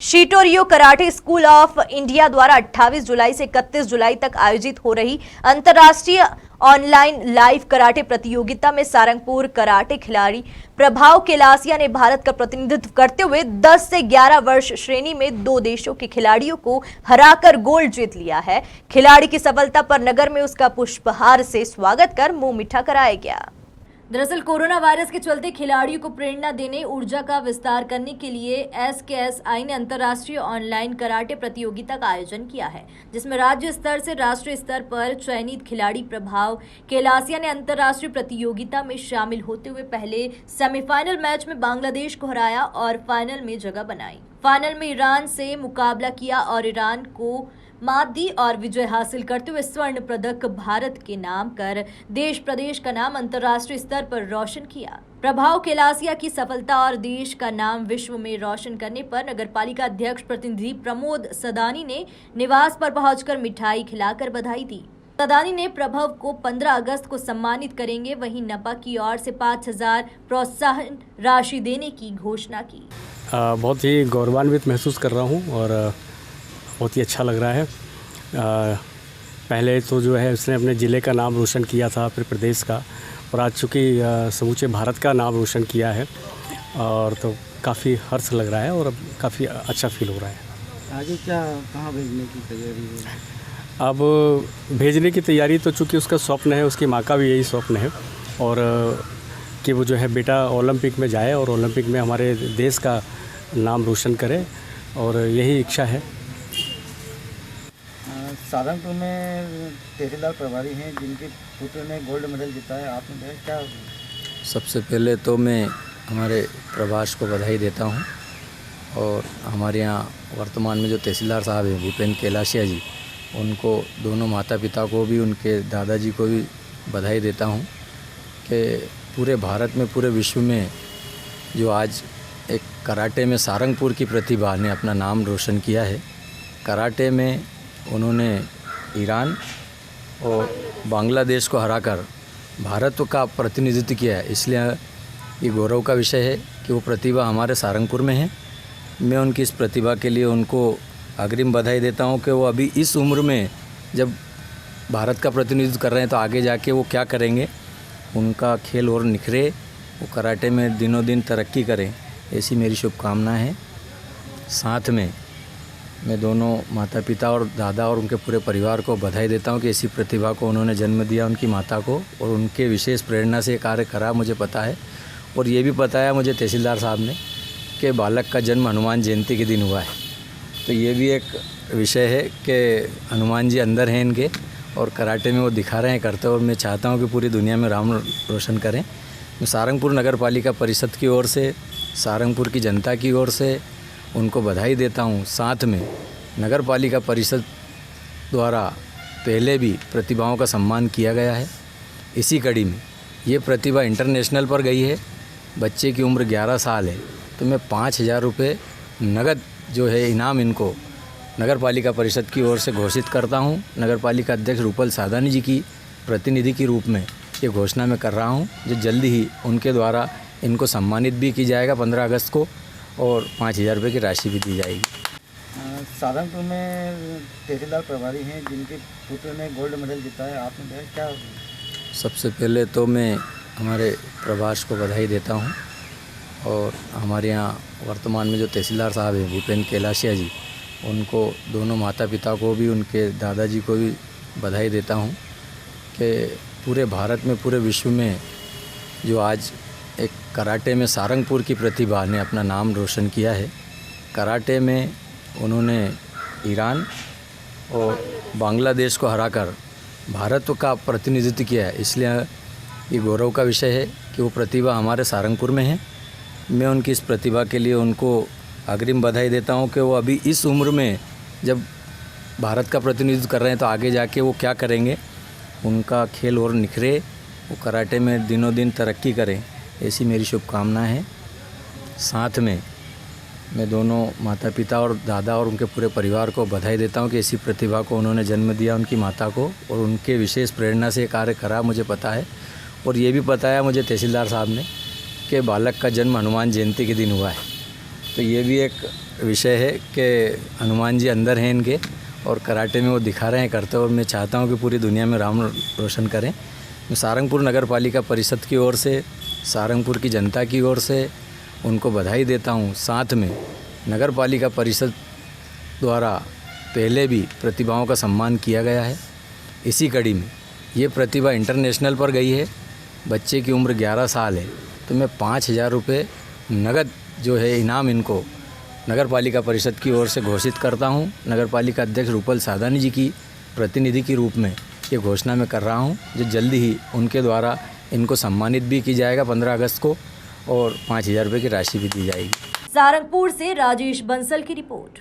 शीटोरियो karate school of India द्वारा 28 जुलाई से 31 जुलाई तक आयोजित हो रही अंतर्राष्ट्रीय ऑनलाइन लाइव कराटे प्रतियोगिता में सारंगपुर कराटे खिलाड़ी प्रभाव केलासिया ने भारत का प्रतिनिधित्व करते हुए 10 से 11 वर्ष श्रेणी में दो देशों के खिलाड़ियों को हराकर गोल्ड जीत लिया है। खिलाड़ी की सफलता पर नगर में उसका पुष्पहार से स्वागत कर मुंह मीठा कराया गया। दरअसल कोरोना वायरस के चलते खिलाड़ियों को प्रेरणा देने, ऊर्जा का विस्तार करने के लिए SKSI ने अंतर्राष्ट्रीय ऑनलाइन कराटे प्रतियोगिता का आयोजन किया है, जिसमें राज्य स्तर से राष्ट्रीय स्तर पर चयनित खिलाड़ी प्रभाव केलासिया ने अंतर्राष्ट्रीय प्रतियोगिता में शामिल होते हुए पहले सेमीफाइनल मैच में बांग्लादेश को हराया और फाइनल में जगह बनाई। फाइनल में ईरान से मुकाबला किया और ईरान को मात दी और विजय हासिल करते हुए स्वर्ण पदक भारत के नाम कर देश प्रदेश का नाम अंतर्राष्ट्रीय स्तर पर रोशन किया। प्रभाव केलासिया की सफलता और देश का नाम विश्व में रोशन करने पर नगरपालिका अध्यक्ष प्रतिनिधि प्रमोद सदानी ने निवास पर पहुंचकर मिठाई खिलाकर बधाई दी। सदानी ने प्रभव को 15 अगस्त को सम्मानित करेंगे, वहीं नपा की ओर से 5,000 प्रोत्साहन राशि देने की घोषणा की। बहुत ही गौरवान्वित महसूस कर रहा हूँ और बहुत ही अच्छा लग रहा है। पहले तो जो है उसने अपने ज़िले का नाम रोशन किया था, फिर प्रदेश का, और आज चूँकि समूचे भारत का नाम रोशन किया है और तो काफ़ी हर्ष लग रहा है और अब काफ़ी अच्छा फील हो रहा है। आगे क्या कहाँ भेजने की तैयारी है? अब भेजने की तैयारी तो चूँकि उसका स्वप्न है, उसकी माँ का भी यही स्वप्न है और कि वो जो है बेटा ओलंपिक में जाए और ओलंपिक में हमारे देश का नाम रोशन करे, और यही इच्छा है। सारंगपुर में तहसीलदार प्रभारी हैं जिनके पुत्र ने गोल्ड मेडल जीता है, आपने देखा क्या? सबसे पहले तो मैं हमारे प्रभास को बधाई देता हूं और हमारे यहाँ वर्तमान में जो तहसीलदार साहब हैं भूपेंद्र केलासिया जी, उनको दोनों माता पिता को भी, उनके दादाजी को भी बधाई देता हूं कि पूरे भारत में, पूरे विश्व में जो आज एक कराटे में सारंगपुर की प्रतिभा ने अपना नाम रोशन किया है। कराटे में उन्होंने ईरान और बांग्लादेश को हराकर भारत का प्रतिनिधित्व किया है, इसलिए ये गौरव का विषय है कि वो प्रतिभा हमारे सारंगपुर में है। मैं उनकी इस प्रतिभा के लिए उनको अग्रिम बधाई देता हूं कि वो अभी इस उम्र में जब भारत का प्रतिनिधित्व कर रहे हैं तो आगे जाके वो क्या करेंगे, उनका खेल और निखरे, वो कराटे में दिनों दिन तरक्की करें, ऐसी मेरी शुभकामनाएं हैं। साथ में मैं दोनों माता पिता और दादा और उनके पूरे परिवार को बधाई देता हूं कि ऐसी प्रतिभा को उन्होंने जन्म दिया, उनकी माता को, और उनके विशेष प्रेरणा से कार्य करा, मुझे पता है। और ये भी पता है मुझे तहसीलदार साहब ने कि बालक का जन्म हनुमान जयंती के दिन हुआ है, तो ये भी एक विषय है कि हनुमान जी अंदर हैं इनके और कराटे में वो दिखा रहे हैं करते, और मैं चाहता हूँ कि पूरी दुनिया में नाम रोशन करें। मैं सारंगपुर नगर पालिका परिषद की ओर से, सारंगपुर की जनता की ओर से उनको बधाई देता हूँ। साथ में नगर पालिका परिषद द्वारा पहले भी प्रतिभाओं का सम्मान किया गया है। इसी कड़ी में ये प्रतिभा इंटरनेशनल पर गई है। बच्चे की उम्र 11 साल है, तो मैं 5,000 रुपये नगद जो है इनाम इनको नगर पालिका परिषद की ओर से घोषित करता हूँ। नगर पालिका अध्यक्ष रूपल सादानी जी की प्रतिनिधि के रूप में ये घोषणा मैं कर रहा हूँ, जो जल्दी ही उनके द्वारा इनको सम्मानित भी की जाएगा 15 अगस्त को, और 5,000 रुपये की राशि भी दी जाएगी। सारंगपुर में तहसीलदार प्रभारी हैं जिनके पुत्र ने गोल्ड मेडल जीता है, आपने देखा क्या? सबसे पहले तो मैं हमारे प्रभास को बधाई देता हूं और हमारे यहाँ वर्तमान में जो तहसीलदार साहब हैं भूपेंद्र केलासिया जी, उनको दोनों माता पिता को भी, उनके दादाजी को भी बधाई देता हूं कि पूरे भारत में, पूरे विश्व में जो आज एक कराटे में सारंगपुर की प्रतिभा ने अपना नाम रोशन किया है। कराटे में उन्होंने ईरान और बांग्लादेश को हराकर भारत का प्रतिनिधित्व किया है, इसलिए ये गौरव का विषय है कि वो प्रतिभा हमारे सारंगपुर में है। मैं उनकी इस प्रतिभा के लिए उनको अग्रिम बधाई देता हूं कि वो अभी इस उम्र में जब भारत का प्रतिनिधित्व कर रहे हैं तो आगे जाके वो क्या करेंगे, उनका खेल और निखरे, वो कराटे में दिनों दिन तरक्की करें, ऐसी मेरी शुभकामनाएं हैं। साथ में मैं दोनों माता पिता और दादा और उनके पूरे परिवार को बधाई देता हूं कि ऐसी प्रतिभा को उन्होंने जन्म दिया, उनकी माता को, और उनके विशेष प्रेरणा से कार्य करा, मुझे पता है। और ये भी पता है मुझे तहसीलदार साहब ने कि बालक का जन्म हनुमान जयंती के दिन हुआ है, तो ये भी एक विषय है कि हनुमान जी अंदर हैं इनके, और कराटे में वो दिखा रहे हैं करते, और मैं चाहता हूँ कि पूरी दुनिया में नाम रोशन करें। मैं सारंगपुर नगर पालिका परिषद की ओर से, सारंगपुर की जनता की ओर से उनको बधाई देता हूँ। साथ में नगर पालिका परिषद द्वारा पहले भी प्रतिभाओं का सम्मान किया गया है। इसी कड़ी में ये प्रतिभा इंटरनेशनल पर गई है। बच्चे की उम्र 11 साल है, तो मैं 5,000 रुपये नगद जो है इनाम इनको नगर पालिका परिषद की ओर से घोषित करता हूँ। नगर पालिका अध्यक्ष रूपल सादानी जी की प्रतिनिधि के रूप में ये घोषणा मैं कर रहा हूँ, जो जल्दी ही उनके द्वारा इनको सम्मानित भी की जाएगा 15 अगस्त को, और 5,000 रुपये की राशि भी दी जाएगी। सारंगपुर से राजेश बंसल की रिपोर्ट।